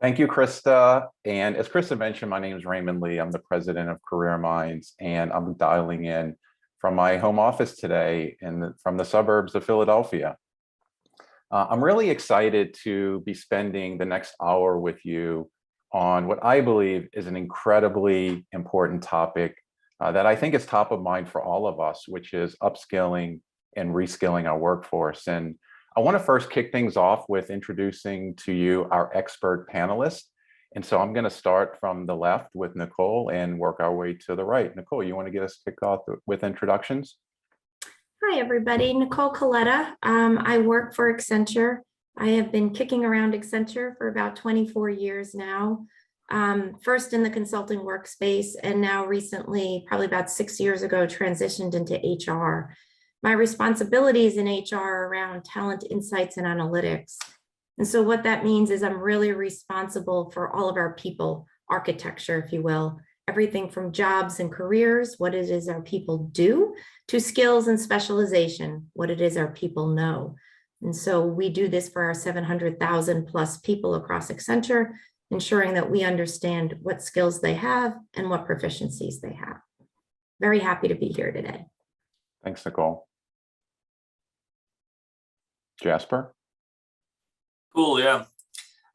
Thank you, Krista. And as Krista mentioned, my name is Raymond Lee. I'm the president of Career Minds, and I'm dialing in from my home office today from the suburbs of Philadelphia. I'm really excited to be spending the next hour with you on what I believe is an incredibly important topic that I think is top of mind for all of us, which is upskilling and reskilling our workforce. And I want to first kick things off with introducing to you our expert panelists. And so I'm going to start from the left with Nicole and work our way to the right. Nicole, you want to get us kicked off with introductions? Hi, everybody. Nicole Coletta. I work for Accenture. I have been kicking around Accenture for about 24 years now. First in the consulting workspace, and now recently, probably about 6 years ago, transitioned into HR. My responsibilities in HR are around talent insights and analytics. And so what that means is I'm really responsible for all of our people architecture, if you will, everything from jobs and careers, what it is our people do, to skills and specialization, what it is our people know. And so we do this for our 700,000 plus people across Accenture, ensuring that we understand what skills they have and what proficiencies they have. Very happy to be here today. Thanks, Nicole. Jasper? Cool, yeah.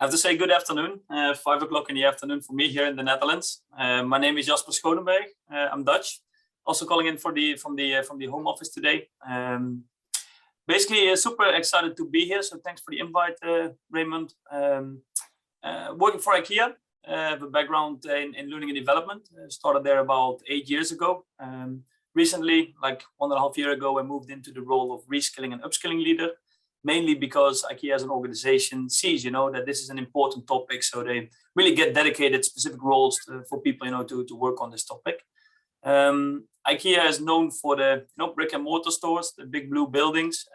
I have to say good afternoon, 5 o'clock in the afternoon for me here in the Netherlands. My name is Jasper Schoonenberg. I'm Dutch, also calling in from the home office today. Basically, super excited to be here. So thanks for the invite, Raymond. Working for IKEA, I have a background in learning and development. Started there about 8 years ago. Recently, like 1.5 years ago, I moved into the role of reskilling and upskilling leader, mainly because IKEA as an organization sees, that this is an important topic. So they really get dedicated specific roles for people, to work on this topic. IKEA is known for the brick and mortar stores, the big blue buildings.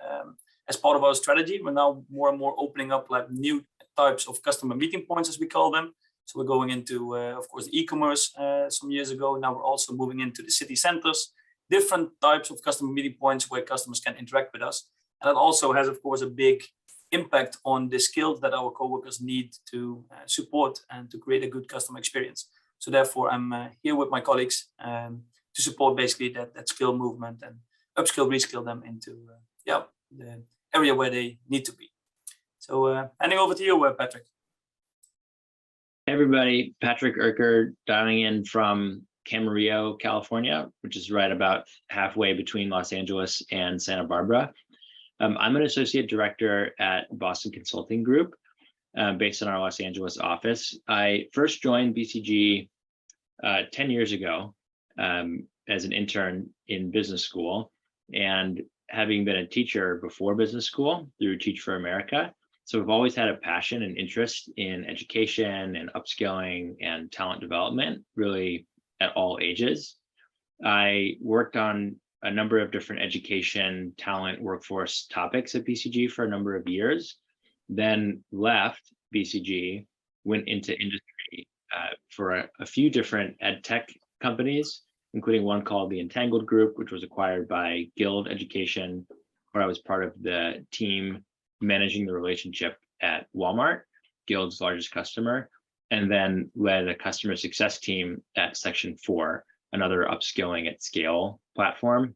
As part of our strategy, we're now more and more opening up like new types of customer meeting points, as we call them. So we're going into, of course, e-commerce some years ago. Now we're also moving into the city centers, different types of customer meeting points where customers can interact with us. And that also has, of course, a big impact on the skills that our coworkers need to support and to create a good customer experience. So therefore, I'm here with my colleagues to support basically that skill movement and upskill, reskill them into the area where they need to be. So handing over to you, Patrick. Hey everybody, Patrick Erker dialing in from Camarillo, California, which is right about halfway between Los Angeles and Santa Barbara. I'm an associate director at Boston Consulting Group, based in our Los Angeles office. I first joined BCG 10 years ago as an intern in business school, and having been a teacher before business school through Teach for America. So I've always had a passion and interest in education and upskilling and talent development, really at all ages. I worked on a number of different education, talent, workforce topics at BCG for a number of years, then left BCG, went into industry for a few different ed tech companies, including one called the Entangled Group, which was acquired by Guild Education, where I was part of the team managing the relationship at Walmart, Guild's largest customer, and then led a customer success team at Section 4, another upskilling at scale platform.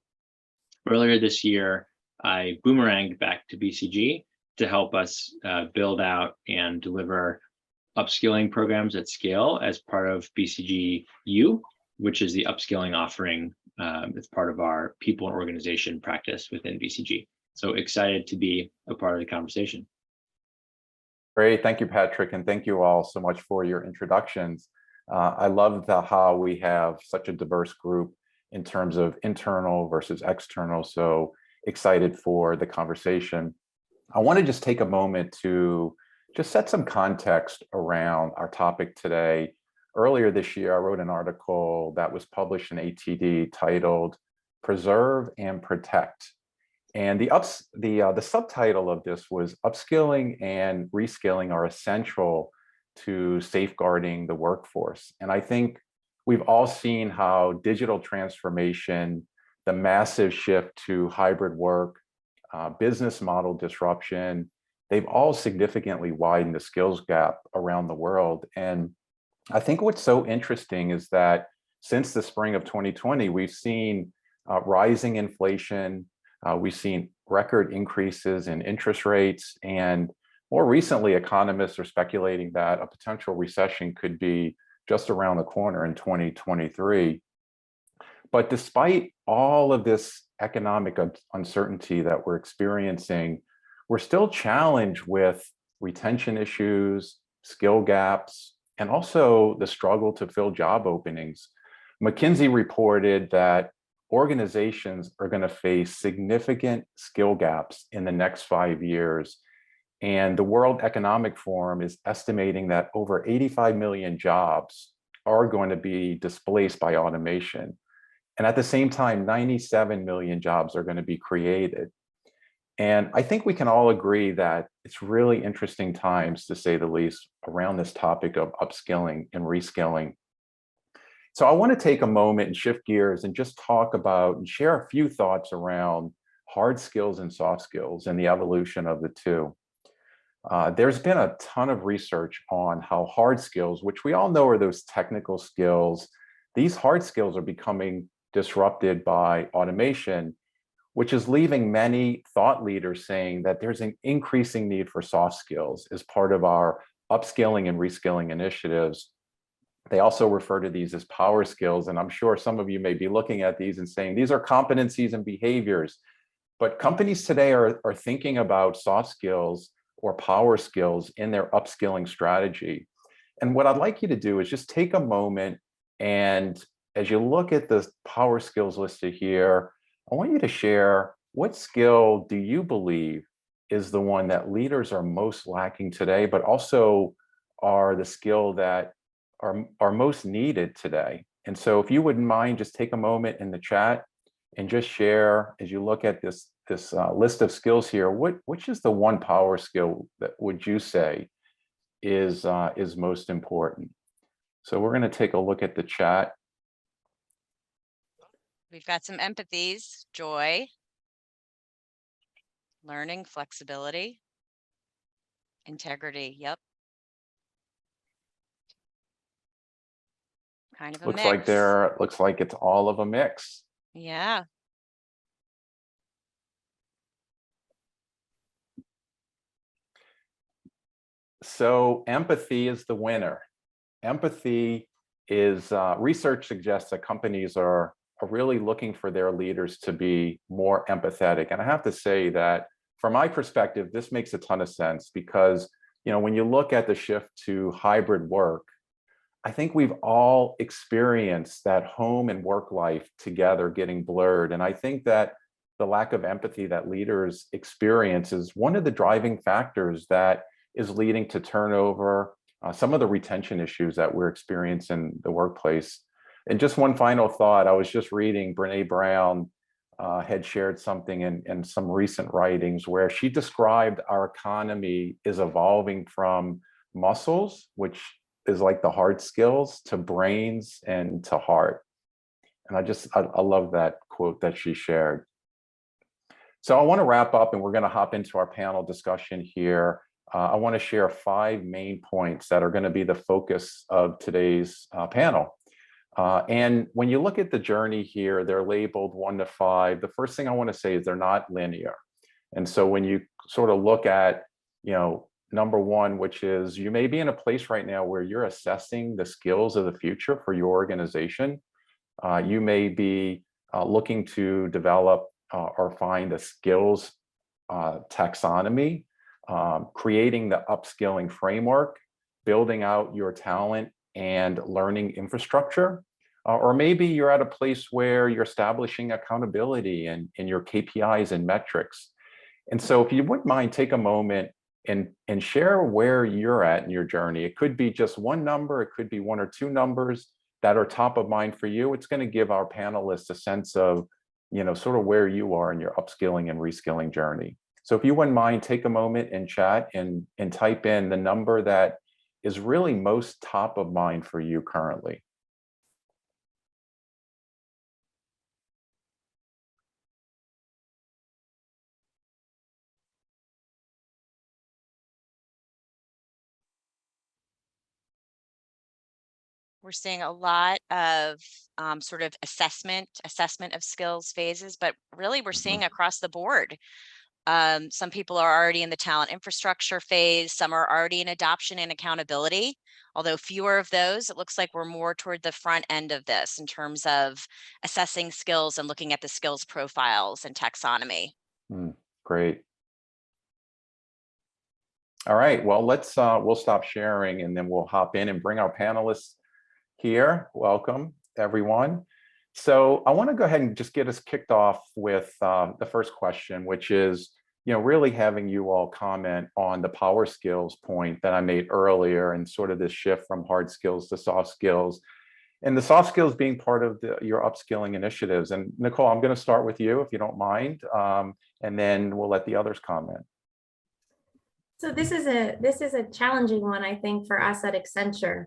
Earlier this year, I boomeranged back to BCG to help us build out and deliver upskilling programs at scale as part of BCG U, which is the upskilling offering. It's part of our people and organization practice within BCG. So excited to be a part of the conversation. Great, thank you, Patrick, and thank you all so much for your introductions. I love how we have such a diverse group in terms of internal versus external, so excited for the conversation. I want to just take a moment to just set some context around our topic today. Earlier this year, I wrote an article that was published in ATD titled Preserve and Protect. And the subtitle of this was Upskilling and Reskilling are essential to safeguarding the workforce. And I think we've all seen how digital transformation, the massive shift to hybrid work, business model disruption, they've all significantly widened the skills gap around the world. And I think what's so interesting is that since the spring of 2020, we've seen rising inflation, we've seen record increases in interest rates, and more recently, economists are speculating that a potential recession could be just around the corner in 2023. But despite all of this economic uncertainty that we're experiencing, we're still challenged with retention issues, skill gaps, and also the struggle to fill job openings. McKinsey reported that organizations are going to face significant skill gaps in the next 5 years. And the World Economic Forum is estimating that over 85 million jobs are going to be displaced by automation. And at the same time, 97 million jobs are going to be created. And I think we can all agree that it's really interesting times, to say the least, around this topic of upskilling and reskilling. So I want to take a moment and shift gears and just talk about and share a few thoughts around hard skills and soft skills and the evolution of the two. There's been a ton of research on how hard skills, which we all know are those technical skills, these hard skills are becoming disrupted by automation, which is leaving many thought leaders saying that there's an increasing need for soft skills as part of our upskilling and reskilling initiatives. They also refer to these as power skills. And I'm sure some of you may be looking at these and saying, these are competencies and behaviors. But companies today are thinking about soft skills or power skills in their upskilling strategy. And what I'd like you to do is just take a moment, and as you look at the power skills listed here, I want you to share, what skill do you believe is the one that leaders are most lacking today, but also are the skill that are most needed today? And so if you wouldn't mind, just take a moment in the chat and just share, as you look at this list of skills here, which is the one power skill that would you say is most important? So we're going to take a look at the chat. We've got some empathies: joy, learning, flexibility, integrity. Yep. Kind of a Looks mix. like it's all of a mix. Yeah. So empathy is the winner. Empathy is, research suggests that companies are really looking for their leaders to be more empathetic. And I have to say that from my perspective, this makes a ton of sense because, when you look at the shift to hybrid work, I think we've all experienced that home and work life together getting blurred. And I think that the lack of empathy that leaders experience is one of the driving factors that is leading to turnover, some of the retention issues that we're experiencing in the workplace. And just one final thought, I was just reading Brene Brown had shared something in some recent writings where she described our economy is evolving from muscles, which is like the hard skills, to brains and to heart. And I love that quote that she shared. So I want to wrap up and we're going to hop into our panel discussion here. I want to share 5 main points that are going to be the focus of today's panel. And when you look at the journey here, they're labeled 1 to 5. The first thing I want to say is they're not linear. And so when you sort of look at, number 1, which is you may be in a place right now where you're assessing the skills of the future for your organization. You may be looking to develop or find a skills taxonomy, creating the upskilling framework, building out your talent and learning infrastructure. Or maybe you're at a place where you're establishing accountability in your KPIs and metrics. And so if you wouldn't mind, take a moment and share where you're at in your journey. It could be just one number, it could be 1 or 2 numbers that are top of mind for you. It's going to give our panelists a sense of, sort of where you are in your upskilling and reskilling journey. So if you wouldn't mind, take a moment and chat and type in the number that is really most top of mind for you currently. We're seeing a lot of sort of assessment of skills phases, but really we're seeing across the board. Some people are already in the talent infrastructure phase. Some are already in adoption and accountability, although fewer of those. It looks like we're more toward the front end of this in terms of assessing skills and looking at the skills profiles and taxonomy. Great. All right, well, we'll stop sharing and then we'll hop in and bring our panelists here. Welcome, everyone. So I want to go ahead and just get us kicked off with the first question, which is, really having you all comment on the power skills point that I made earlier and sort of this shift from hard skills to soft skills, and the soft skills being part of your upskilling initiatives. And Nicole, I'm going to start with you, if you don't mind, and then we'll let the others comment. So this is a challenging one, I think, for us at Accenture.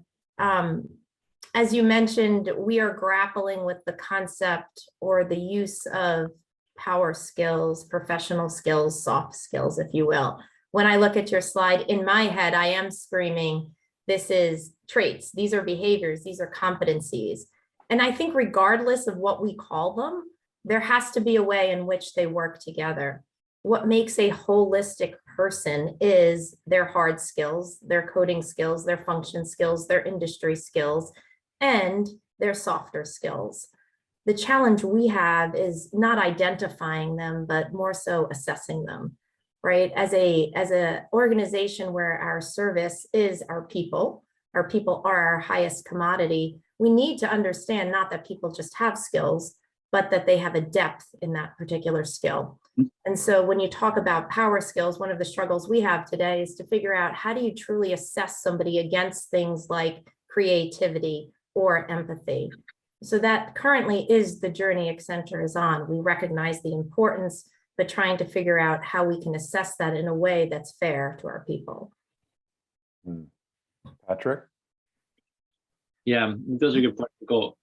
As you mentioned, we are grappling with the concept or the use of power skills, professional skills, soft skills, if you will. When I look at your slide, in my head, I am screaming, this is traits, these are behaviors, these are competencies. And I think regardless of what we call them, there has to be a way in which they work together. What makes a holistic person is their hard skills, their coding skills, their function skills, their industry skills, and their softer skills. The challenge we have is not identifying them, but more so assessing them, right? As a organization where our service is our people are our highest commodity, we need to understand not that people just have skills, but that they have a depth in that particular skill. And so when you talk about power skills, one of the struggles we have today is to figure out how do you truly assess somebody against things like creativity or empathy. So that currently is the journey Accenture is on. We recognize the importance, but trying to figure out how we can assess that in a way that's fair to our people. Patrick? Yeah, those are good points, Nicole.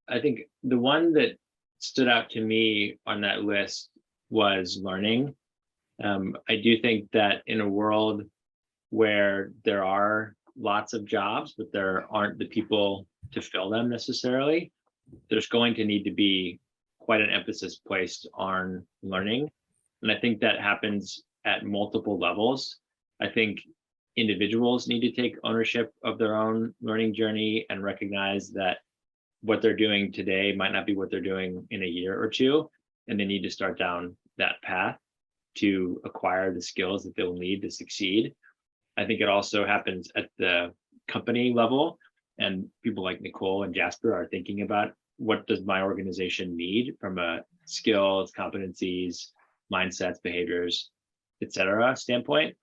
I think the one that stood out to me on that list was learning. I do think that in a world where there are lots of jobs, but there aren't the people to fill them necessarily, there's going to need to be quite an emphasis placed on learning. And I think that happens at multiple levels. I think individuals need to take ownership of their own learning journey and recognize that what they're doing today might not be what they're doing in a year or two, and they need to start down that path to acquire the skills that they'll need to succeed. I think it also happens at the company level, and people like Nicole and Jasper are thinking about what does my organization need from a skills, competencies, mindsets, behaviors, etc. standpoint.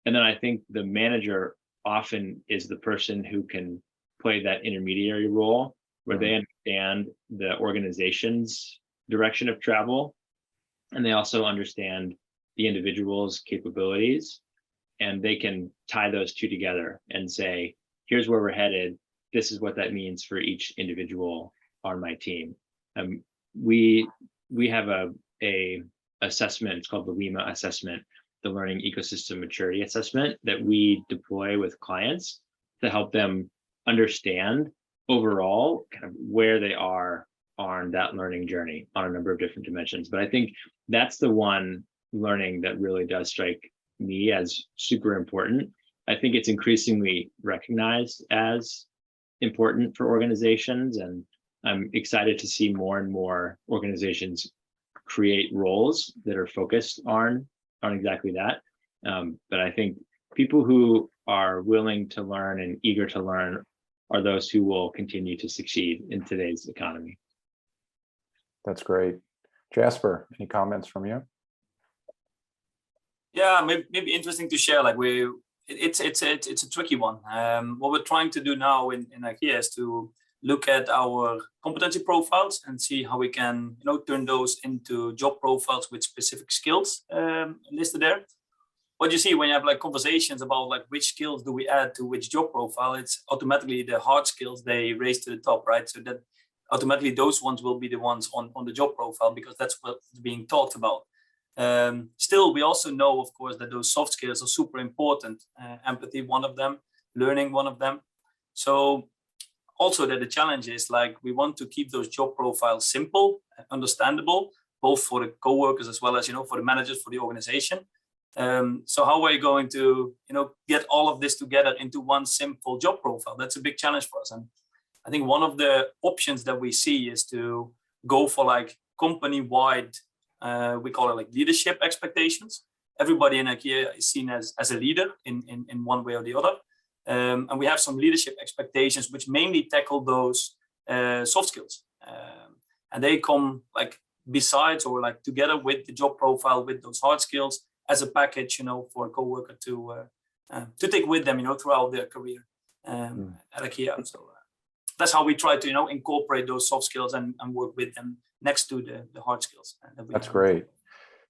And then I think the manager often is the person who can play that intermediary role where they understand the organization's direction of travel, and they also understand the individual's capabilities, and they can tie those two together and say, here's where we're headed. This is what that means for each individual on my team. We have a assessment, it's called the WEMA assessment, the Learning Ecosystem Maturity Assessment, that we deploy with clients to help them understand overall kind of where they are on that learning journey on a number of different dimensions. But I think that's the one learning that really does strike me as super important. I think it's increasingly recognized as important for organizations, and I'm excited to see more and more organizations create roles that are focused on exactly that. But I think people who are willing to learn and eager to learn are those who will continue to succeed in today's economy. That's great. Jasper, any comments from you? Yeah, maybe interesting to share. Like it's a tricky one. What we're trying to do now in IKEA is to look at our competency profiles and see how we can, turn those into job profiles with specific skills listed there. What you see when you have like conversations about like which skills do we add to which job profile, it's automatically the hard skills they raise to the top, right? So that automatically those ones will be the ones on the job profile because that's what's being talked about. Still, we also know, of course, that those soft skills are super important. Empathy, one of them, learning, one of them. So also that the challenge is like we want to keep those job profiles simple and understandable, both for the co-workers as well as, for the managers, for the organization. So how are we going to, get all of this together into one simple job profile? That's a big challenge for us. And I think one of the options that we see is to go for like company-wide, we call it like leadership expectations. Everybody in IKEA is seen as a leader in one way or the other. And we have some leadership expectations which mainly tackle those soft skills. And they come like besides or like together with the job profile, with those hard skills as a package, for a coworker to take with them, throughout their career at IKEA. So that's how we try to, incorporate those soft skills and work with them next to the hard skills. That's great.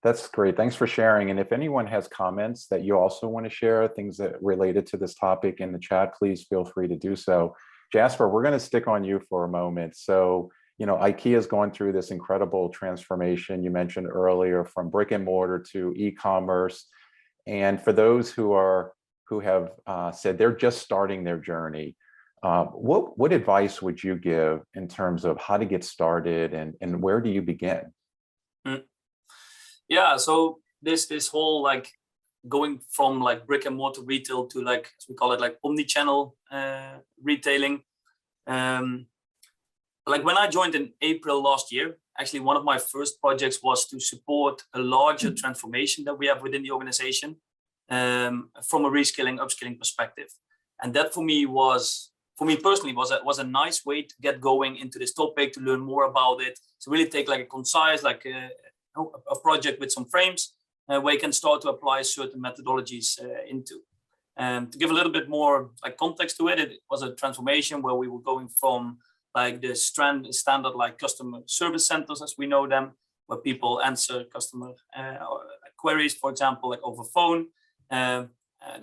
That's great. Thanks for sharing. And if anyone has comments that you also want to share, things that related to this topic in the chat, please feel free to do so. Jasper, we're going to stick on you for a moment. So, IKEA is going through this incredible transformation you mentioned earlier, from brick and mortar to e-commerce. And for those who have said they're just starting their journey, what advice would you give in terms of how to get started and where do you begin? Yeah, so this whole like going from like brick and mortar retail to like, as we call it, like omni-channel retailing. Like when I joined in April last year, actually one of my first projects was to support a larger transformation that we have within the organization from a reskilling, upskilling perspective. And that for me personally was a nice way to get going into this topic, to learn more about it, to really take like a concise, like a project with some frames where you can start to apply certain methodologies into. To give a little bit more like context to it, it was a transformation where we were going from like the standard like customer service centers as we know them, where people answer customer queries, for example, like over phone. That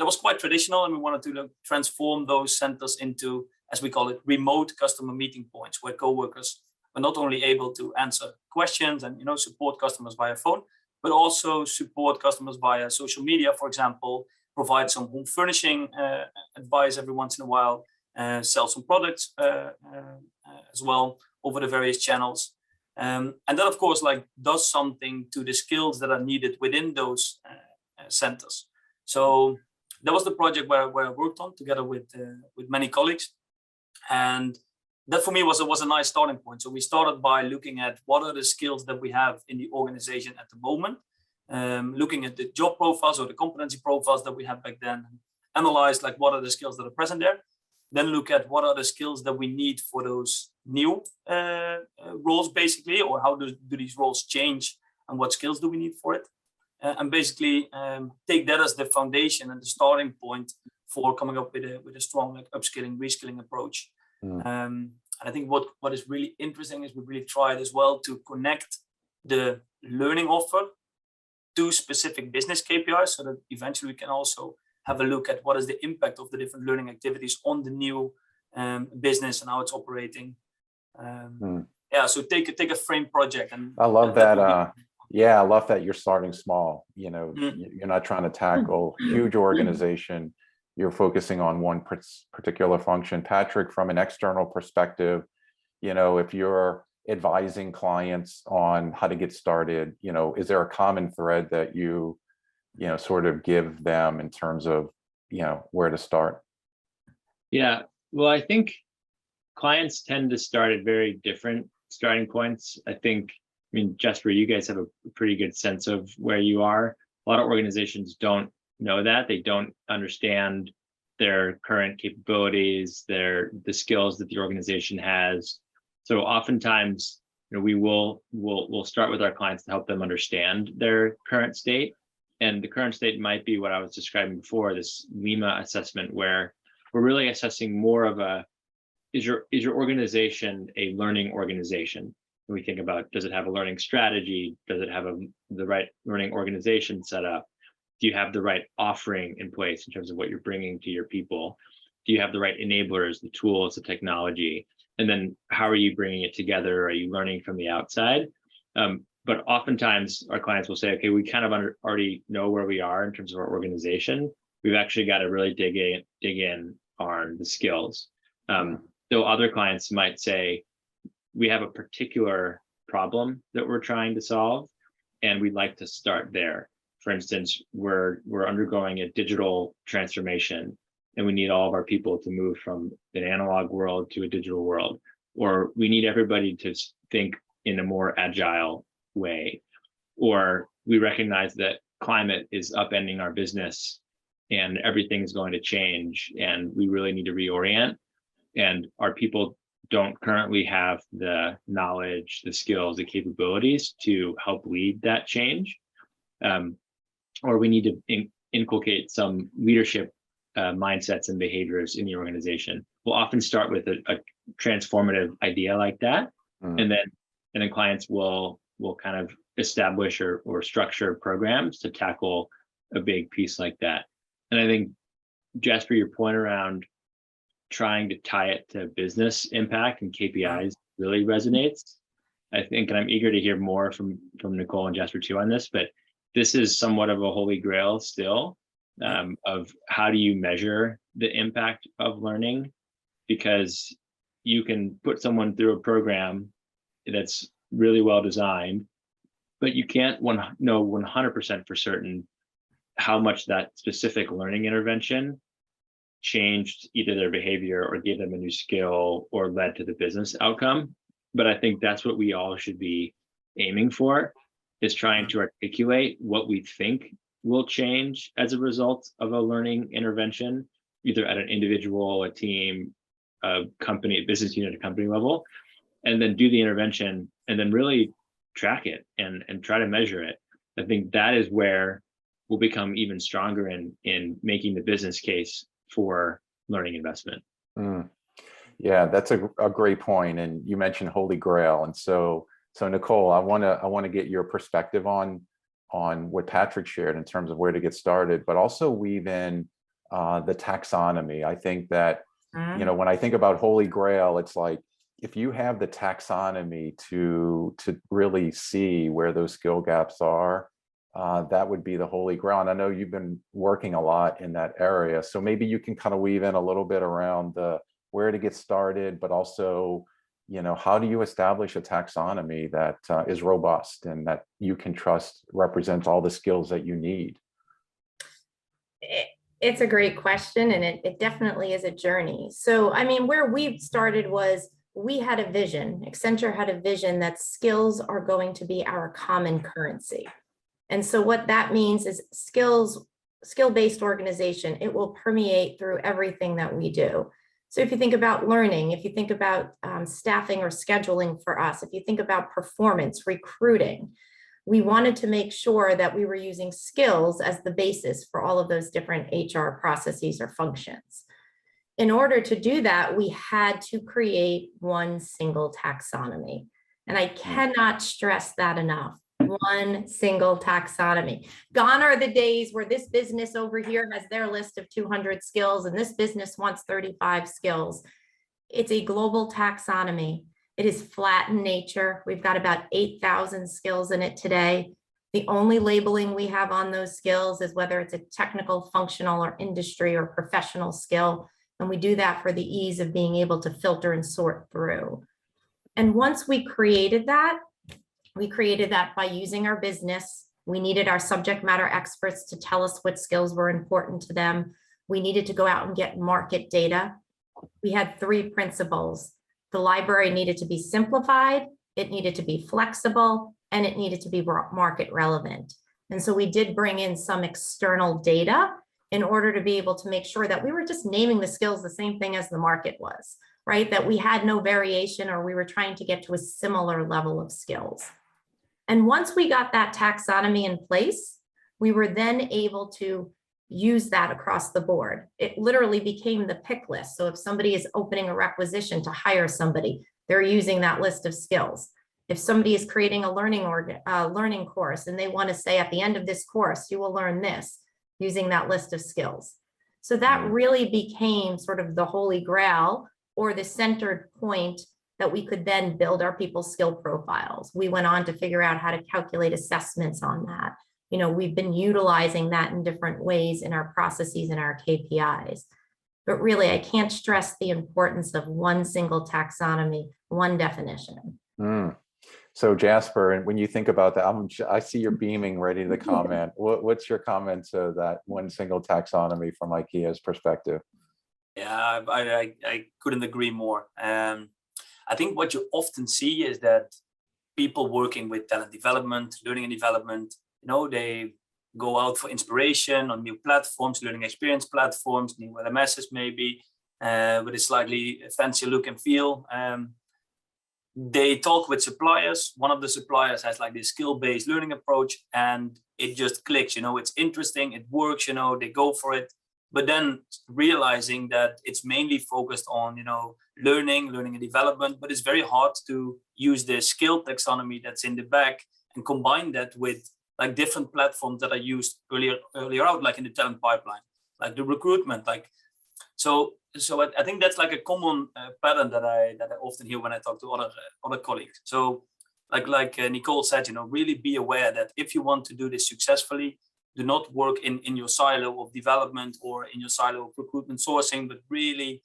was quite traditional, and we wanted to transform those centers into, as we call it, remote customer meeting points, where co-workers are not only able to answer questions and support customers via phone, but also support customers via social media, for example, provide some home furnishing advice every once in a while, sell some products as well over the various channels. And that, of course, like does something to the skills that are needed within those centers. So that was the project where I worked on together with many colleagues. And that for me was a nice starting point. So we started by looking at what are the skills that we have in the organization at the moment, looking at the job profiles or the competency profiles that we had back then, analyze like what are the skills that are present there, then look at what are the skills that we need for those new roles basically, or how do these roles change and what skills do we need for it. And basically take that as the foundation and the starting point for coming up with a strong like upskilling, reskilling approach. And I think what is really interesting is we really tried as well to connect the learning offer to specific business KPIs, so that eventually we can also have a look at what is the impact of the different learning activities on the new business and how it's operating. Yeah, so take a frame project. And I love that. Yeah, I love that you're starting small. You're not trying to tackle huge organization. You're focusing on one particular function. Patrick, from an external perspective, if you're advising clients on how to get started, is there a common thread that you sort of give them in terms of, where to start? Yeah, well, I think clients tend to start at very different starting points. I mean, Jasper, you guys have a pretty good sense of where you are. A lot of organizations don't know that. They don't understand their current capabilities, the skills that the organization has. So oftentimes, we'll start with our clients to help them understand their current state. And the current state might be what I was describing before, this Lima assessment, where we're really assessing more of is your organization a learning organization? When we think about, does it have a learning strategy? Does it have the right learning organization set up? Do you have the right offering in place in terms of what you're bringing to your people? Do you have the right enablers, the tools, the technology? And then how are you bringing it together? Are you learning from the outside? But oftentimes our clients will say, okay, we kind of already know where we are in terms of our organization. We've actually got to really dig in on the skills. So other clients might say, we have a particular problem that we're trying to solve, and we'd like to start there. For instance, we're undergoing a digital transformation, and we need all of our people to move from an analog world to a digital world, or we need everybody to think in a more agile way, or we recognize that climate is upending our business and everything's going to change, and we really need to reorient, and our people don't currently have the knowledge, the skills, the capabilities to help lead that change. Or we need to inculcate some leadership mindsets and behaviors in the organization. We'll often start with a transformative idea like that, and then clients will kind of establish or structure programs to tackle a big piece like that. And I think, Jasper, your point around trying to tie it to business impact and KPIs really resonates. I think, and I'm eager to hear more from Nicole and Jasper too on this, but this is somewhat of a holy grail still, of how do you measure the impact of learning, because you can put someone through a program that's really well designed, but you can't know 100% for certain how much that specific learning intervention changed either their behavior or gave them a new skill or led to the business outcome. But I think that's what we all should be aiming for, is trying to articulate what we think will change as a result of a learning intervention, either at an individual, a team, a company, a business unit, a company level, and then do the intervention and then really track it and try to measure it. I think that is where we'll become even stronger in making the business case for learning investment. Yeah, that's a great point. And you mentioned Holy Grail. And so Nicole, I want to get your perspective on what Patrick shared in terms of where to get started, but also weave in the taxonomy. I think that, when I think about Holy Grail, it's like, if you have the taxonomy to really see where those skill gaps are, that would be the Holy Grail. And I know you've been working a lot in that area. So maybe you can kind of weave in a little bit around where to get started, but also, how do you establish a taxonomy that is robust and that you can trust represents all the skills that you need? It's a great question, and it definitely is a journey. So, I mean, where we started was we had a vision. Accenture had a vision that skills are going to be our common currency. And so what that means is skill-based organization, it will permeate through everything that we do. So if you think about learning, if you think about staffing or scheduling for us, if you think about performance, recruiting, we wanted to make sure that we were using skills as the basis for all of those different HR processes or functions. In order to do that, we had to create one single taxonomy. And I cannot stress that enough. One single taxonomy. Gone are the days where this business over here has their list of 200 skills and this business wants 35 skills. It's a global taxonomy. It is flat in nature. We've got about 8,000 skills in it today. The only labeling we have on those skills is whether it's a technical, functional, or industry or professional skill. And we do that for the ease of being able to filter and sort through. And once we created that by using our business. We needed our subject matter experts to tell us what skills were important to them. We needed to go out and get market data. We had 3 principles. The library needed to be simplified, it needed to be flexible, and it needed to be market relevant. And so we did bring in some external data in order to be able to make sure that we were just naming the skills the same thing as the market was, right? That we had no variation, or we were trying to get to a similar level of skills. And once we got that taxonomy in place, we were then able to use that across the board. It literally became the pick list. So if somebody is opening a requisition to hire somebody, they're using that list of skills. If somebody is creating a learning course and they want to say at the end of this course, you will learn this, using that list of skills. So that really became sort of the holy grail, or the centered point that we could then build our people's skill profiles. We went on to figure out how to calculate assessments on that. We've been utilizing that in different ways in our processes and our KPIs. but really I can't stress the importance of one single taxonomy, one definition. Mm. So Jasper, and when you think about that, I see you're beaming, ready to comment. What's your comment to that one single taxonomy from IKEA's perspective? Yeah, I couldn't agree more. I think what you often see is that people working with talent development, learning and development, they go out for inspiration on new platforms, learning experience platforms, new LMSs maybe, with a slightly fancier look and feel. They talk with suppliers. One of the suppliers has like this skill-based learning approach, and it just clicks. It's interesting, it works. They go for it. But then realizing that it's mainly focused on learning and development, but it's very hard to use the skill taxonomy that's in the back and combine that with like different platforms that are used earlier out, like in the talent pipeline, like the recruitment, so I think that's like a common pattern that I often hear when I talk to other colleagues. So like Nicole said, really be aware that if you want to do this successfully, do not work in your silo of development or in your silo of recruitment sourcing, but really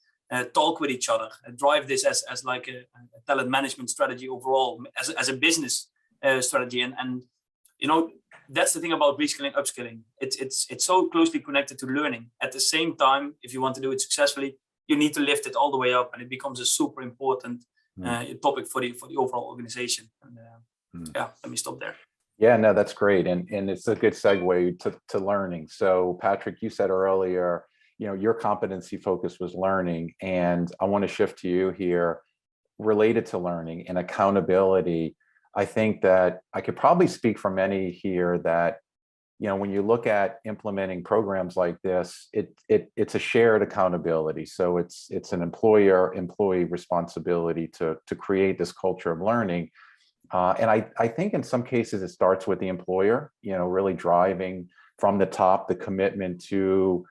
talk with each other and drive this as like a talent management strategy overall, as a business strategy. And that's the thing about reskilling, upskilling. It's so closely connected to learning. At the same time, if you want to do it successfully, you need to lift it all the way up, and it becomes a super important topic for the overall organization. And yeah, let me stop there. Yeah, no, that's great. And it's a good segue to learning. So Patrick, you said earlier, your competency focus was learning. And I want to shift to you here related to learning and accountability. I think that I could probably speak for many here that, when you look at implementing programs like this, it's a shared accountability. So it's an employee responsibility to create this culture of learning. And I think in some cases it starts with the employer, really driving from the top the commitment to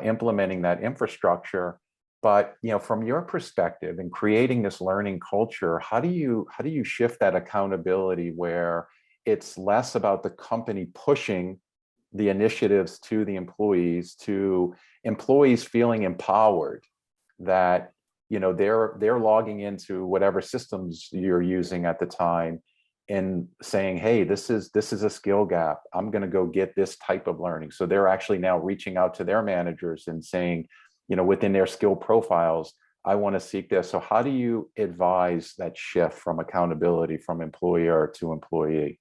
implementing that infrastructure. But from your perspective in creating this learning culture, how do you shift that accountability where it's less about the company pushing the initiatives to the employees, to employees feeling empowered that they're logging into whatever systems you're using at the time and saying, hey, this is a skill gap. I'm going to go get this type of learning. So they're actually now reaching out to their managers and saying, within their skill profiles, I want to seek this. So how do you advise that shift from accountability from employer to employee?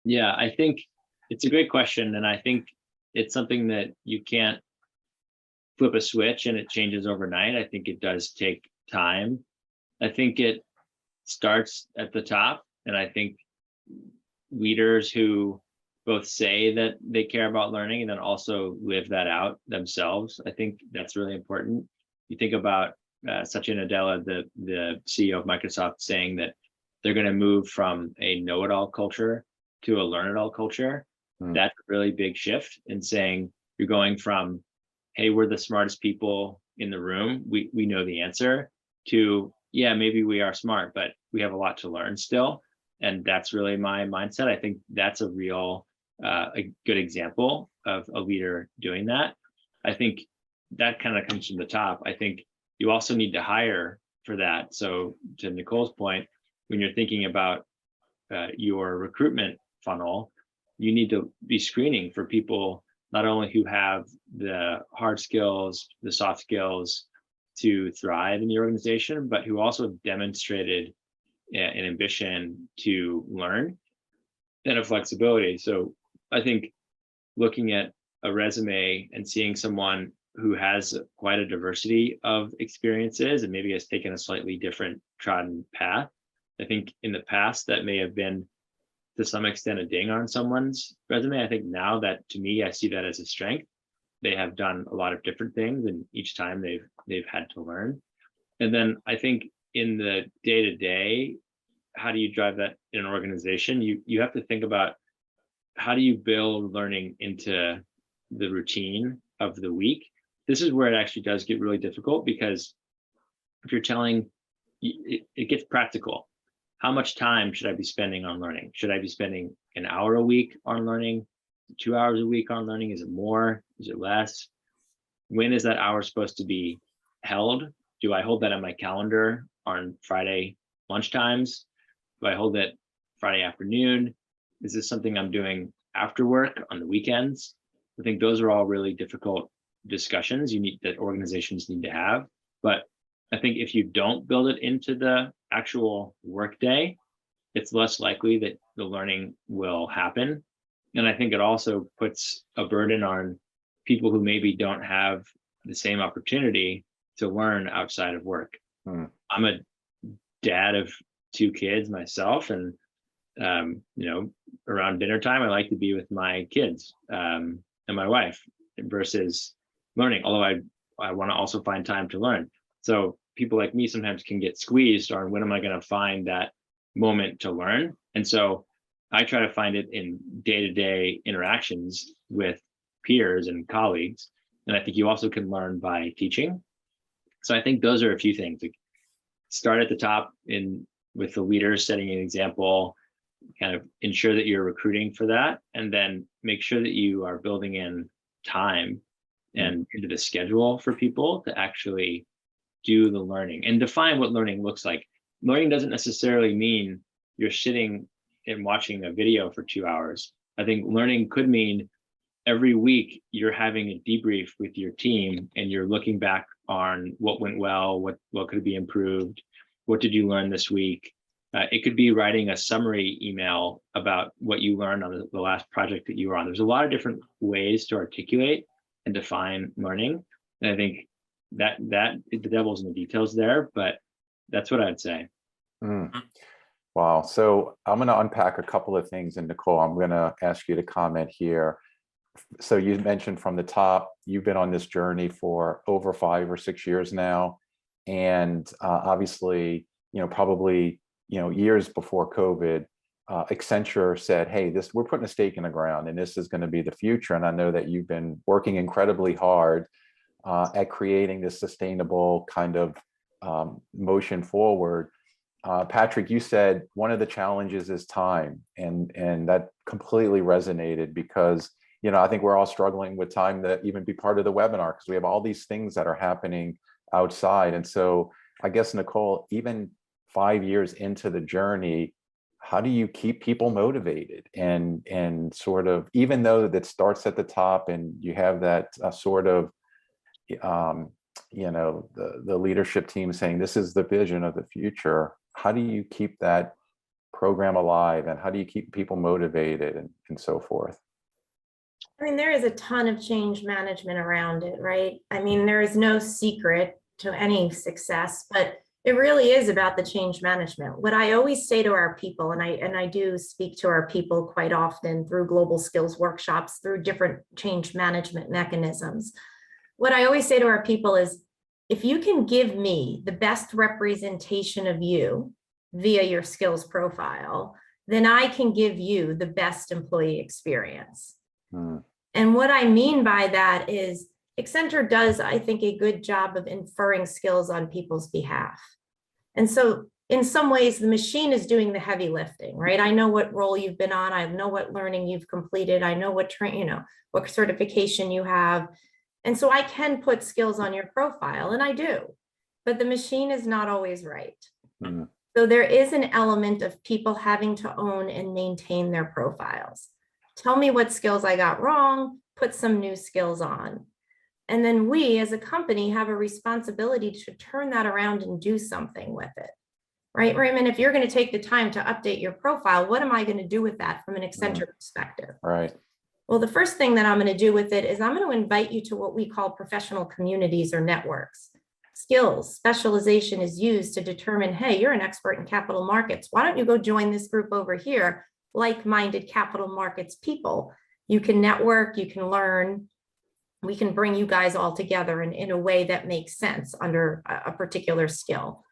Yeah, I think it's a great question. And I think it's something that you can't flip a switch and it changes overnight. I think it does take time. I think it starts at the top. And I think leaders who both say that they care about learning and then also live that out themselves, I think that's really important. You think about Satya Nadella, the CEO of Microsoft, saying that they're going to move from a know-it-all culture to a learn-it-all culture. That's a really big shift in saying you're going from, hey, we're the smartest people in the room, we know the answer, to, yeah, maybe we are smart, but we have a lot to learn still. And that's really my mindset. I think that's a real, a good example of a leader doing that. I think that kind of comes from the top. I think you also need to hire for that. So to Nicole's point, when you're thinking about your recruitment funnel, you need to be screening for people not only who have the hard skills, the soft skills to thrive in the organization, but who also demonstrated an ambition to learn and a flexibility. So I think looking at a resume and seeing someone who has quite a diversity of experiences and maybe has taken a slightly different trodden path, I think in the past that may have been to some extent a ding on someone's resume. I think now that, to me, I see that as a strength. They have done a lot of different things, and each time they've had to learn. And then I think in the day-to-day, how do you drive that in an organization? You have to think about how do you build learning into the routine of the week. This is where it actually does get really difficult, because if you're telling, it gets practical. How much time should I be spending on learning? Should I be spending an hour a week on learning, 2 hours a week on learning? Is it more? Is it less? when is that hour supposed to be held? Do I hold that on my calendar on Friday lunchtimes? Do I hold it Friday afternoon? Is this something I'm doing after work on the weekends? I think those are all really difficult discussions that organizations need to have. But I think if you don't build it into the actual workday, it's less likely that the learning will happen. And I think it also puts a burden on people who maybe don't have the same opportunity to learn outside of work. I'm a dad of 2 kids myself, and around dinner time, I like to be with my kids and my wife versus learning, although I want to also find time to learn. So people like me sometimes can get squeezed on when am I going to find that moment to learn. And so I try to find it in day-to-day interactions with peers and colleagues. And I think you also can learn by teaching. So I think those are a few things. Like start at the top with the leaders setting an example, kind of ensure that you're recruiting for that, and then make sure that you are building in time and into the schedule for people to actually do the learning and define what learning looks like. Learning doesn't necessarily mean you're sitting and watching a video for 2 hours. I think learning could mean every week you're having a debrief with your team and you're looking back on what went well, what could be improved, what did you learn this week. It could be writing a summary email about what you learned on the last project that you were on. There's a lot of different ways to articulate and define learning. And I think that the devil's in the details there, but that's what I'd say. Wow. So I'm going to unpack a couple of things. And Nicole, I'm going to ask you to comment here. So you mentioned from the top, you've been on this journey for over 5 or 6 years now. And obviously, probably, years before COVID, Accenture said, hey, we're putting a stake in the ground and this is going to be the future. And I know that you've been working incredibly hard at creating this sustainable kind of motion forward. Patrick, you said one of the challenges is time, and that completely resonated because, I think we're all struggling with time to even be part of the webinar because we have all these things that are happening outside. And so I guess, Nicole, even 5 years into the journey, how do you keep people motivated and sort of, even though that starts at the top and you have that sort of, the leadership team saying, this is the vision of the future. How do you keep that program alive and how do you keep people motivated and so forth? I mean, there is a ton of change management around it, right? I mean, there is no secret to any success, but it really is about the change management. What I always say to our people, and I do speak to our people quite often through global skills workshops, through different change management mechanisms. What I always say to our people is, if you can give me the best representation of you via your skills profile, then I can give you the best employee experience. And what I mean by that is Accenture does, I think, a good job of inferring skills on people's behalf. And so in some ways, the machine is doing the heavy lifting, right? I know what role you've been on. I know what learning you've completed. I know what what certification you have. And so I can put skills on your profile, and I do, but the machine is not always right. So there is an element of people having to own and maintain their profiles. Tell me what skills I got wrong, put some new skills on. And then we as a company have a responsibility to turn that around and do something with it. Right, Raymond, if you're going to take the time to update your profile, what am I going to do with that from an Accenture perspective? Right. Well, the first thing that I'm going to do with it is I'm going to invite you to what we call professional communities or networks. Skills, specialization is used to determine, hey, you're an expert in capital markets. Why don't you go join this group over here? Like-minded capital markets people. You can network, you can learn. We can bring you guys all together in a way that makes sense under a particular skill.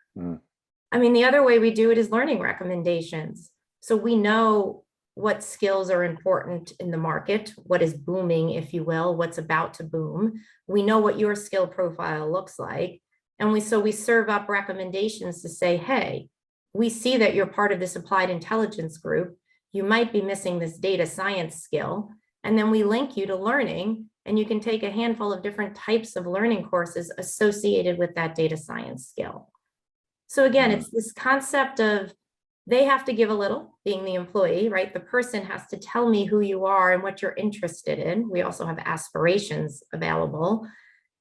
I mean, the other way we do it is learning recommendations. So we know what skills are important in the market, what is booming, if you will, what's about to boom. We know what your skill profile looks like. And we serve up recommendations to say, hey, we see that you're part of this applied intelligence group. You might be missing this data science skill. And then we link you to learning and you can take a handful of different types of learning courses associated with that data science skill. So again, it's this concept of they have to give a little, being the employee, right? The person has to tell me who you are and what you're interested in. We also have aspirations available.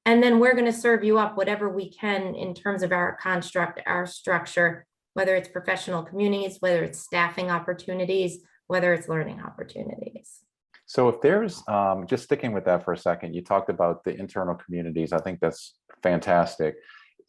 And then we're going to serve you up whatever we can in terms of our construct, our structure, whether it's professional communities, whether it's staffing opportunities, whether it's learning opportunities. So if there's, just sticking with that for a second, you talked about the internal communities. I think that's fantastic.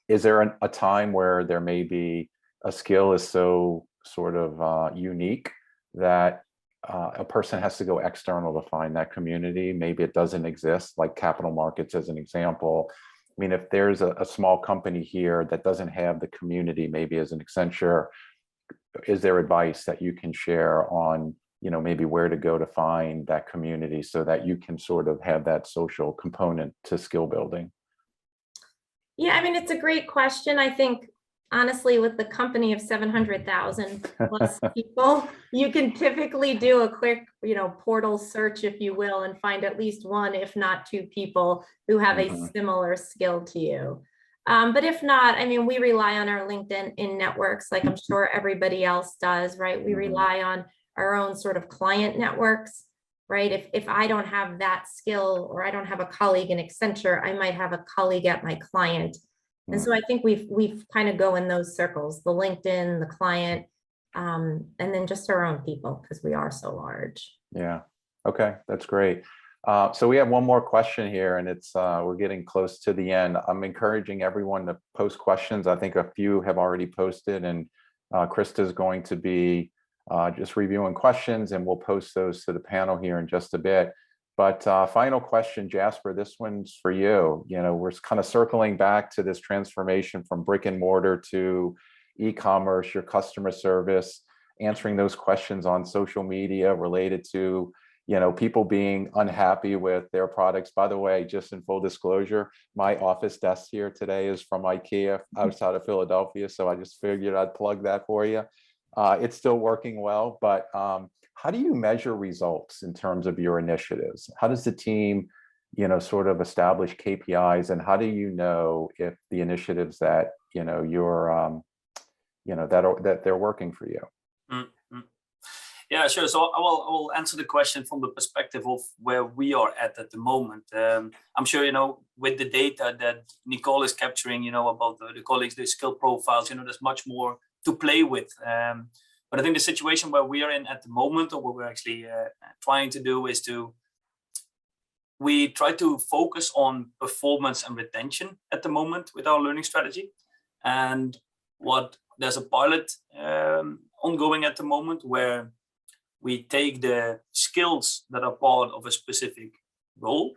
Is there a time where there may be a skill is so sort of unique that a person has to go external to find that community? Maybe it doesn't exist, like capital markets as an example. I mean, if there's a small company here that doesn't have the community, maybe as an Accenture, is there advice that you can share on, you know, maybe where to go to find that community so that you can sort of have that social component to skill building? Yeah, I mean, it's a great question. I think, honestly, with the company of 700,000 plus people, you can typically do a quick, you know, portal search, if you will, and find at least one, if not two people who have a similar skill to you. But if not, I mean, we rely on our LinkedIn in networks, like I'm sure everybody else does, right? We rely on our own sort of client networks, right? If I don't have that skill, or I don't have a colleague in Accenture, I might have a colleague at my client. And so I think we've kind of go in those circles, the LinkedIn, the client, and then just our own people, because we are so large. Yeah. Okay, that's great. So we have one more question here, and it's we're getting close to the end. I'm encouraging everyone to post questions. I think a few have already posted, and Krista is going to be just reviewing questions, and we'll post those to the panel here in just a bit. But final question, Jasper, this one's for you. You know, we're kind of circling back to this transformation from brick and mortar to e-commerce, your customer service, answering those questions on social media related to, you know, people being unhappy with their products. By the way, just in full disclosure, my office desk here today is from IKEA outside of Philadelphia. So I just figured I'd plug that for you. It's still working well, but how do you measure results in terms of your initiatives? How does the team, you know, sort of establish KPIs, and how do you know if the initiatives that, you know, you're, you know, that they're working for you? Yeah, sure. So I will answer the question from the perspective of where we are at the moment. I'm sure, you know, with the data that Nicole is capturing, you know, about the colleagues, the skill profiles, you know, there's much more to play with. But I think the situation where we are in at the moment, or what we're actually trying to do, is we try to focus on performance and retention at the moment with our learning strategy. And there's a pilot ongoing at the moment where we take the skills that are part of a specific role.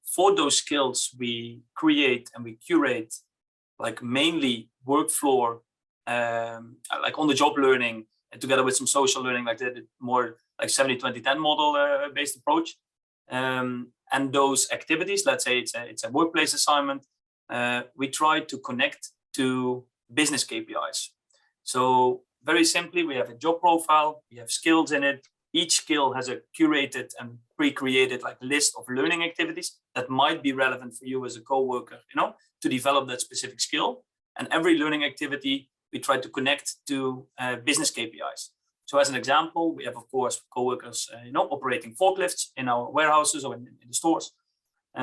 For those skills, we create and we curate like mainly workflow, like on the job learning, and together with some social learning, like the more like 70-20-10 model based approach. And those activities, let's say it's a workplace assignment, we try to connect to business KPIs. So very simply, we have a job profile, we have skills in it. Each skill has a curated and pre-created like list of learning activities that might be relevant for you as a coworker, you know, to develop that specific skill. And every learning activity we try to connect to business KPIs. So as an example, we have, of course, coworkers, you know, operating forklifts in our warehouses or in the stores. You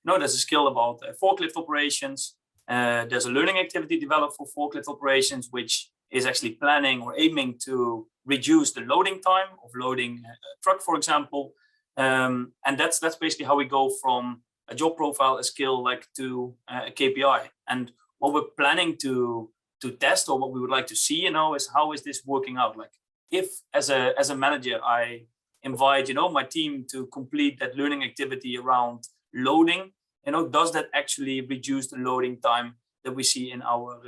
know, there's a skill about forklift operations. There's a learning activity developed for forklift operations, which is actually planning or aiming to reduce the loading time of loading a truck, for example. And that's basically how we go from a job profile, a skill, like to a KPI. And what we're planning to test, or what we would like to see, you know, is how is this working out? Like, if as a manager, I invite, you know, my team to complete that learning activity around loading, you know, does that actually reduce the loading time that we see in our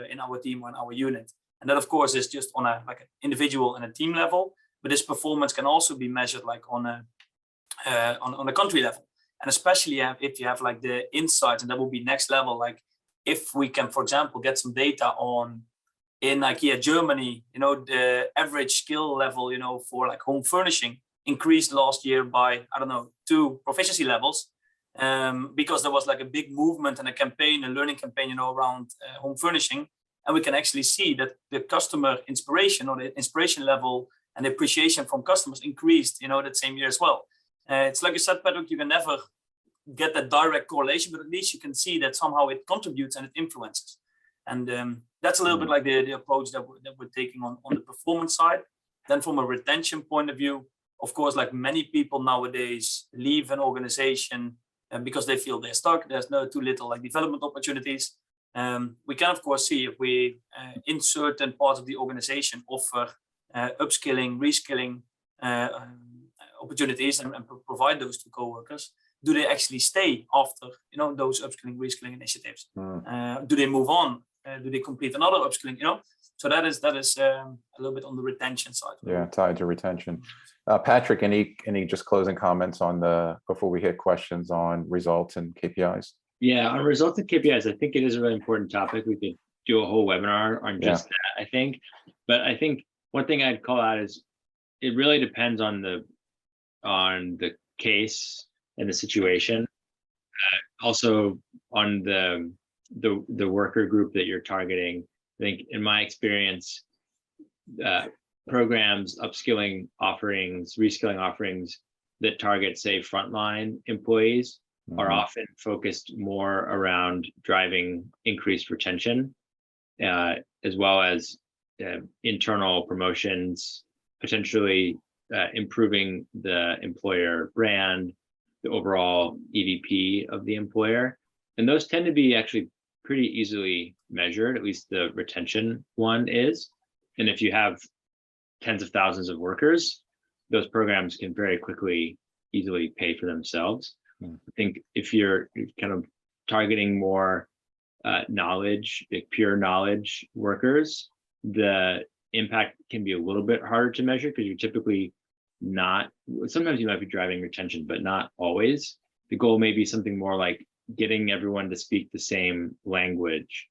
team or in our unit? And that, of course, is just on an individual and a team level, but this performance can also be measured like on a country level. And especially if you have like the insights, and that will be next level, like if we can, for example, get some data in IKEA Germany, you know, the average skill level, you know, for like home furnishing increased last year by, I don't know, 2 proficiency levels. because there was like a big movement and a campaign, a learning campaign, you know, around home furnishing. And we can actually see that the customer inspiration or the inspiration level and the appreciation from customers increased, you know, that same year as well. It's like you said, Patrick, you can never get that direct correlation, but at least you can see that somehow it contributes and it influences. And that's a little bit like the approach that we're taking on the performance side. Then from a retention point of view, of course, like many people nowadays leave an organization because they feel they're stuck. There's too little like development opportunities. We can, of course, see if we in certain parts of the organization offer upskilling, reskilling opportunities and provide those to coworkers. Do they actually stay after, you know, those upskilling, reskilling initiatives? Do they move on? Do they complete another upskilling? You know, so that is a little bit on the retention side. Yeah, tied to retention. Patrick, any just closing comments on before we hit questions on results and KPIs? Yeah, on results and KPIs, I think it is a really important topic. We could do a whole webinar on just that, I think. But I think one thing I'd call out is it really depends on the case and the situation. Also on the worker group that you're targeting. I think in my experience, programs, upskilling offerings, reskilling offerings that target, say, frontline employees are often focused more around driving increased retention, as well as internal promotions, potentially improving the employer brand, the overall EVP of the employer. And those tend to be actually pretty easily measured, at least the retention one is. And if you have tens of thousands of workers, those programs can very quickly, easily pay for themselves. I think if you're kind of targeting more knowledge, like pure knowledge workers, the impact can be a little bit harder to measure because you're typically not, sometimes you might be driving retention, but not always. The goal may be something more like getting everyone to speak the same language,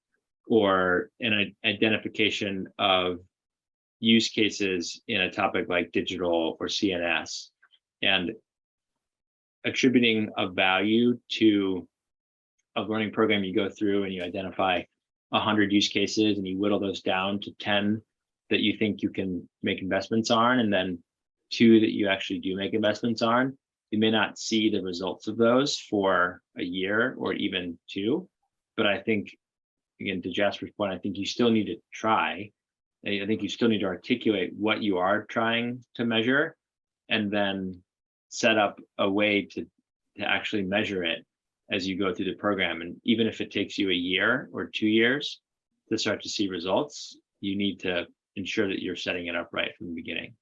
or an identification of use cases in a topic like digital or CNS, and attributing a value to a learning program you go through and you identify 100 use cases and you whittle those down to 10 that you think you can make investments on, and then 2 that you actually do make investments on. You may not see the results of those for a year or even 2, but I think, again, to Jasper's point, I think you still need to try. I think you still need to articulate what you are trying to measure, and then set up a way to actually measure it as you go through the program. And even if it takes you a year or 2 years to start to see results, you need to ensure that you're setting it up right from the beginning.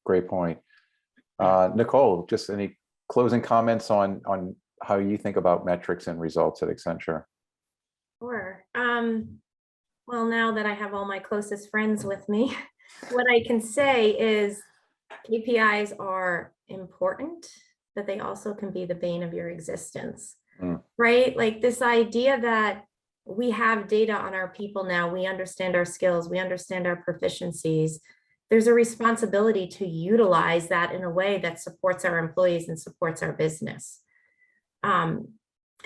Great point. Nicole, just any closing comments on how you think about metrics and results at Accenture? Sure. Well, now that I have all my closest friends with me, what I can say is KPIs are important, but they also can be the bane of your existence, right? Like this idea that we have data on our people now, we understand our skills, we understand our proficiencies. There's a responsibility to utilize that in a way that supports our employees and supports our business.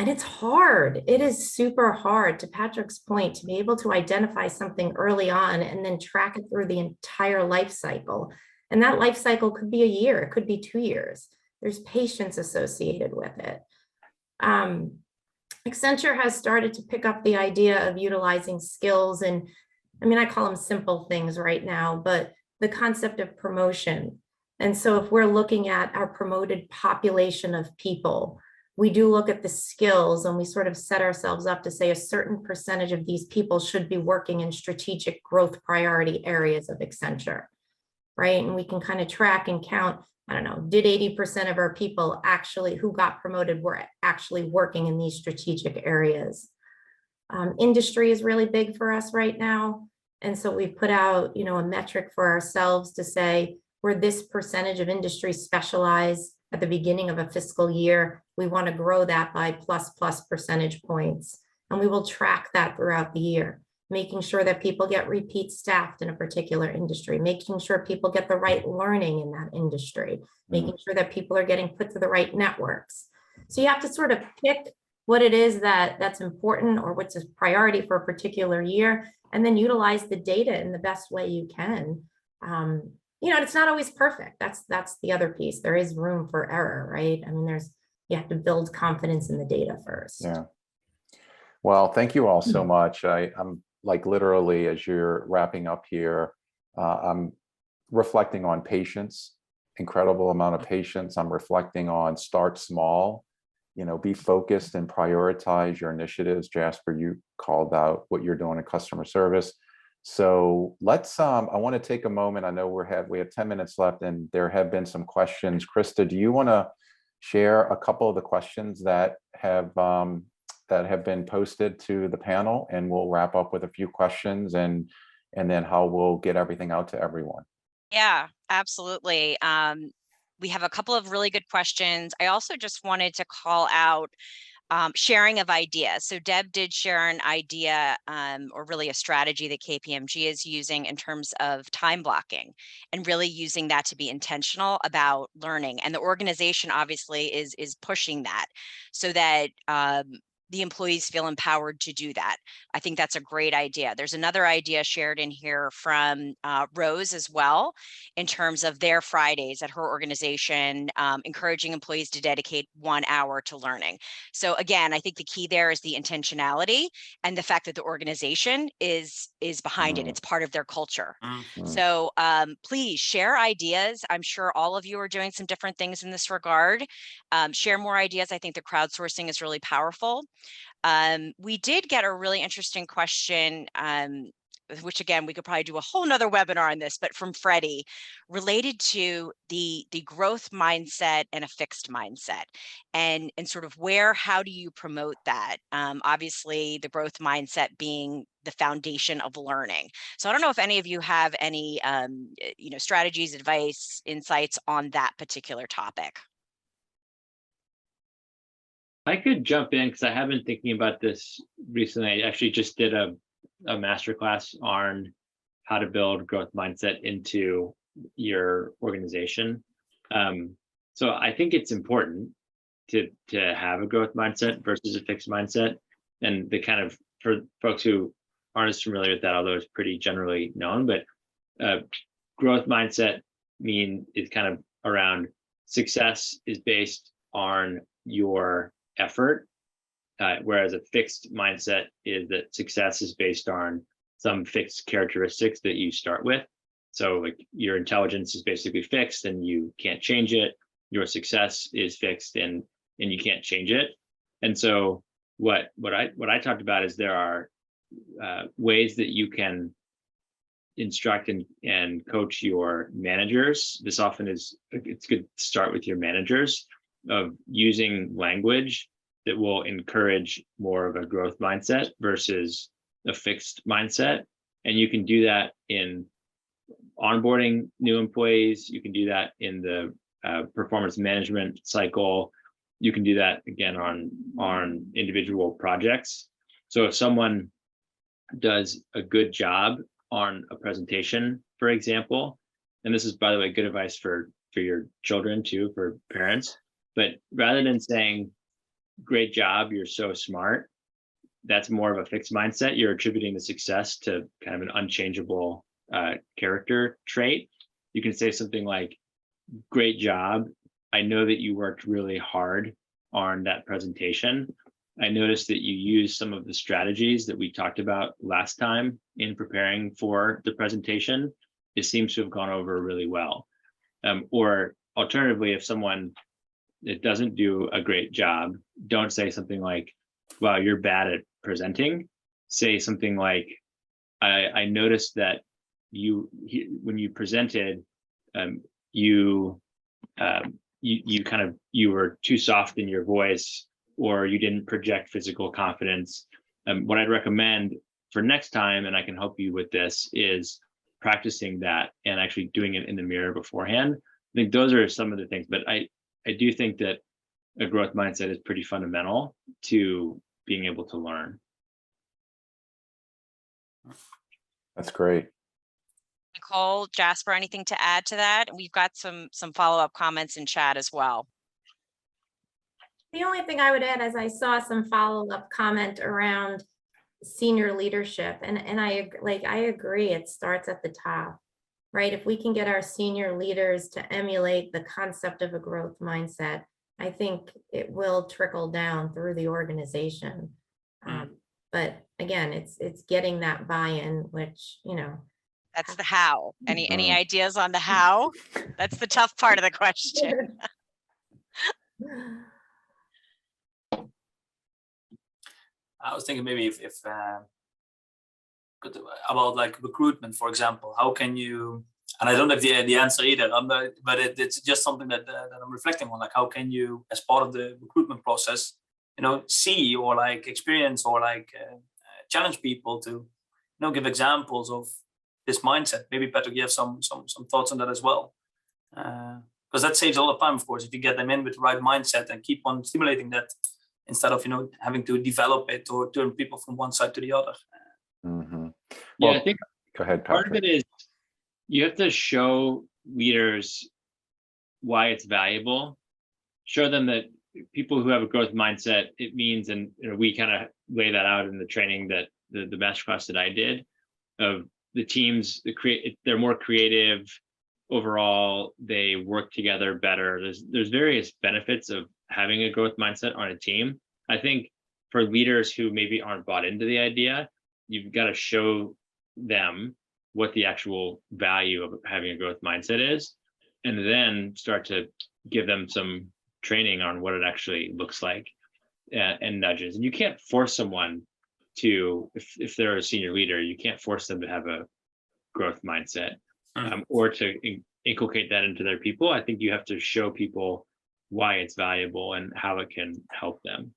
And it's hard. It is super hard, to Patrick's point, to be able to identify something early on and then track it through the entire life cycle. And that life cycle could be a year, it could be 2 years. There's patience associated with it. Accenture has started to pick up the idea of utilizing skills, and I mean, I call them simple things right now, but the concept of promotion. And so if we're looking at our promoted population of people, we do look at the skills and we sort of set ourselves up to say a certain percentage of these people should be working in strategic growth priority areas of Accenture, right? And we can kind of track and count, I don't know, did 80% of our people actually who got promoted were actually working in these strategic areas? Industry is really big for us right now. And so we've put out, you know, a metric for ourselves to say we're this percentage of industry specialized at the beginning of a fiscal year. We want to grow that by plus percentage points. And we will track that throughout the year, making sure that people get repeat staffed in a particular industry, making sure people get the right learning in that industry, making sure that people are getting put to the right networks. So you have to sort of pick what it is that's important or what's a priority for a particular year, and then utilize the data in the best way you can. You know, it's not always perfect. That's the other piece. There is room for error, right? I mean, you have to build confidence in the data first. Yeah. Well, thank you all so much. I'm like literally, as you're wrapping up here, I'm reflecting on patience, incredible amount of patience. I'm reflecting on start small, you know, be focused and prioritize your initiatives. Jasper, you called out what you're doing in customer service. So let's, I want to take a moment. I know we have 10 minutes left and there have been some questions. Krista, do you want to share a couple of the questions that have been posted to the panel, and we'll wrap up with a few questions and then how we'll get everything out to everyone. Yeah, absolutely. We have a couple of really good questions. I also just wanted to call out sharing of ideas. So Deb did share an idea or really a strategy that KPMG is using in terms of time blocking and really using that to be intentional about learning. And the organization obviously is pushing that so that the employees feel empowered to do that. I think that's a great idea. There's another idea shared in here from Rose as well, in terms of their Fridays at her organization, encouraging employees to dedicate 1 hour to learning. So again, I think the key there is the intentionality and the fact that the organization is behind it. It's part of their culture. So please share ideas. I'm sure all of you are doing some different things in this regard. Share more ideas. I think the crowdsourcing is really powerful. We did get a really interesting question, which again, we could probably do a whole nother webinar on this, but from Freddie, related to the growth mindset and a fixed mindset, and sort of how do you promote that? Obviously, the growth mindset being the foundation of learning. So I don't know if any of you have any strategies, advice, insights on that particular topic. I could jump in because I have been thinking about this recently. I actually just did a masterclass on how to build growth mindset into your organization. So I think it's important to have a growth mindset versus a fixed mindset. And the kind of, for folks who aren't as familiar with that, although it's pretty generally known, but growth mindset is kind of around success is based on your effort, whereas a fixed mindset is that success is based on some fixed characteristics that you start with. So like your intelligence is basically fixed and you can't change it. Your success is fixed and you can't change it. And so what I talked about is there are ways that you can instruct and coach your managers. This often it's good to start with your managers, of using language that will encourage more of a growth mindset versus a fixed mindset. And you can do that in onboarding new employees. You can do that in the performance management cycle. You can do that again on individual projects. So if someone does a good job on a presentation, for example, and this is, by the way, good advice for your children too, for parents, but rather than saying, great job, you're so smart, that's more of a fixed mindset. You're attributing the success to kind of an unchangeable character trait. You can say something like, great job, I know that you worked really hard on that presentation. I noticed that you used some of the strategies that we talked about last time in preparing for the presentation. It seems to have gone over really well. Or alternatively, if someone that doesn't do a great job, don't say something like, wow, you're bad at presenting. Say something like, I noticed that when you presented, you were too soft in your voice, or you didn't project physical confidence. What I'd recommend for next time, and I can help you with this, is practicing that and actually doing it in the mirror beforehand. I think those are some of the things, but I do think that a growth mindset is pretty fundamental to being able to learn. That's great. Nicole, Jasper, anything to add to that? And we've got some follow-up comments in chat as well. The only thing I would add is I saw some follow-up comment around senior leadership, and I agree, it starts at the top, right? If we can get our senior leaders to emulate the concept of a growth mindset, I think it will trickle down through the organization. But again, it's getting that buy-in, which, you know. That's the how. Any Mhm. ideas on the how? That's the tough part of the question. I was thinking maybe if about like recruitment, for example, how can you, and I don't have the answer either, but it's just something that I'm reflecting on, like how can you, as part of the recruitment process, you know, see or like experience or like challenge people to, you know, give examples of this mindset. Maybe Patrick, you have some thoughts on that as well, because that saves a lot of time, of course, if you get them in with the right mindset and keep on stimulating that instead of, you know, having to develop it or turn people from one side to the other. Mhm. Yeah, Well, I think go ahead, part of Patrick. it is you have to show leaders why it's valuable. Show them that people who have a growth mindset, it means, and you know, we kind of lay that out in the training that the masterclass that I did, of the teams, they're more creative overall, they work together better. There's various benefits of having a growth mindset on a team. I think for leaders who maybe aren't bought into the idea, you've got to show them what the actual value of having a growth mindset is, and then start to give them some training on what it actually looks like, and nudges. And you can't force someone to, if they're a senior leader, you can't force them to have a growth mindset, or to inculcate that into their people. I think you have to show people why it's valuable and how it can help them.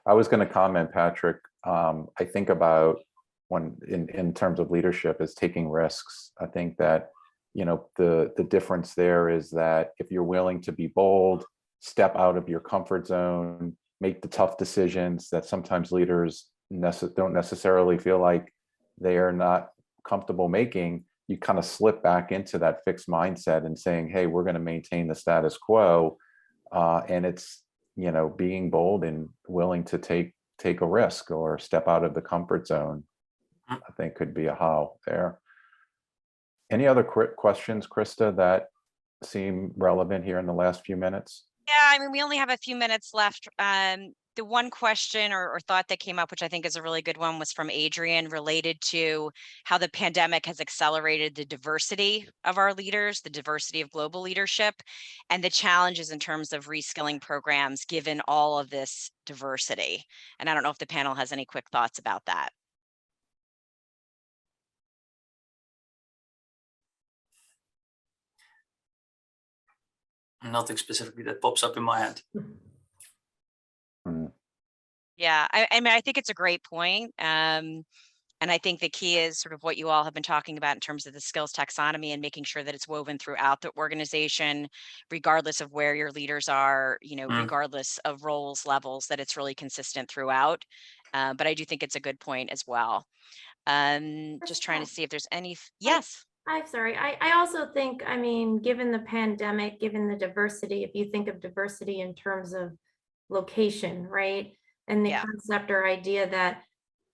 I was going to comment, Patrick. I think about when in terms of leadership is taking risks. I think that, you know, the difference there is that if you're willing to be bold, step out of your comfort zone, make the tough decisions that sometimes leaders don't necessarily feel like they are not comfortable making, you kind of slip back into that fixed mindset and saying, hey, we're going to maintain the status quo. And it's, you know, being bold and willing to take a risk or step out of the comfort zone, I think could be a how there. Any other questions, Krista, that seem relevant here in the last few minutes? Yeah, I mean, we only have a few minutes left. The one question or thought that came up, which I think is a really good one, was from Adrian, related to how the pandemic has accelerated the diversity of our leaders, the diversity of global leadership, and the challenges in terms of reskilling programs given all of this diversity. And I don't know if the panel has any quick thoughts about that. Nothing specifically that pops up in my head. Yeah, I mean, I think it's a great point. And I think the key is sort of what you all have been talking about in terms of the skills taxonomy and making sure that it's woven throughout the organization, regardless of where your leaders are, you know, regardless of roles, levels, that it's really consistent throughout. But I do think it's a good point as well. Just trying to see if there's any, yes. I'm sorry. I also think, I mean, given the pandemic, given the diversity, if you think of diversity in terms of location, right? And the concept or idea that,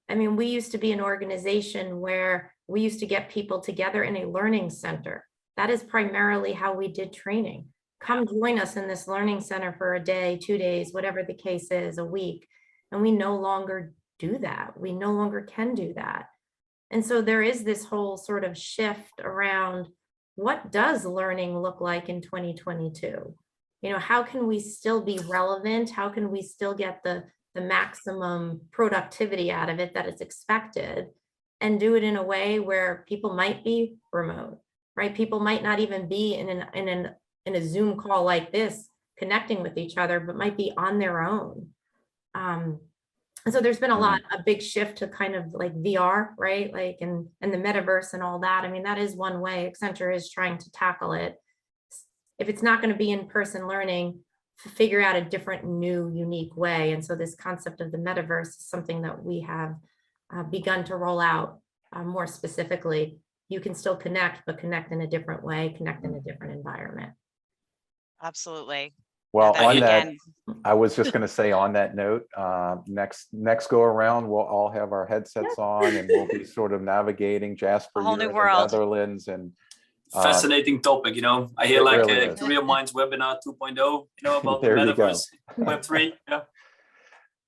I mean, we used to be an organization where we used to get people together in a learning center. That is primarily how we did training. Come join us in this learning center for a day, 2 days, whatever the case is, a week. And we no longer do that. We no longer can do that. And so there is this whole sort of shift around what does learning look like in 2022? You know, how can we still be relevant? How can we still get the maximum productivity out of it that is expected, and do it in a way where people might be remote, right? People might not even be in a Zoom call like this connecting with each other, but might be on their own. And so there's been a big shift to kind of like VR, right? Like, and the metaverse and all that. I mean, that is one way Accenture is trying to tackle it. If it's not going to be in-person learning, figure out a different, new, unique way. And so this concept of the metaverse is something that we have begun to roll out more specifically. You can still connect, but connect in a different way, connect in a different environment. Absolutely. Well, that on that, again, I was just going to say on that note, next go around, we'll all have our headsets on and we'll be sort of navigating. Jasper, A whole you're new in the world. Netherlands, and Fascinating topic, you know. I hear it like really a is. Career Minds webinar 2.0, you know, about the There you go. metaverse, Web3. Yeah.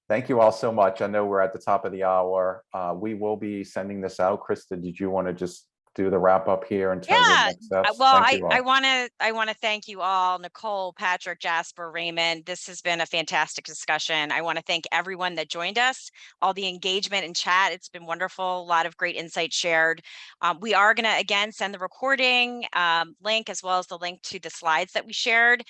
Thank you all so much. I know we're at the top of the hour. We will be sending this out. Krista, did you want to just do the wrap up here in terms of Yeah, next steps? well, Thank you all. I want to thank you all, Nicole, Patrick, Jasper, Raymond. This has been a fantastic discussion. I want to thank everyone that joined us, all the engagement in chat. It's been wonderful. A lot of great insights shared. We are going to again send the recording link as well as the link to the slides that we shared.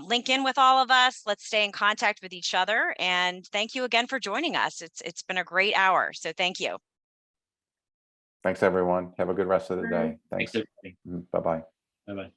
Link in with all of us. Let's stay in contact with each other. And thank you again for joining us. It's been a great hour. So thank you. Thanks, everyone. Have a good rest of the Bye. day. Thanks. Thanks, everybody. Bye-bye. Bye-bye.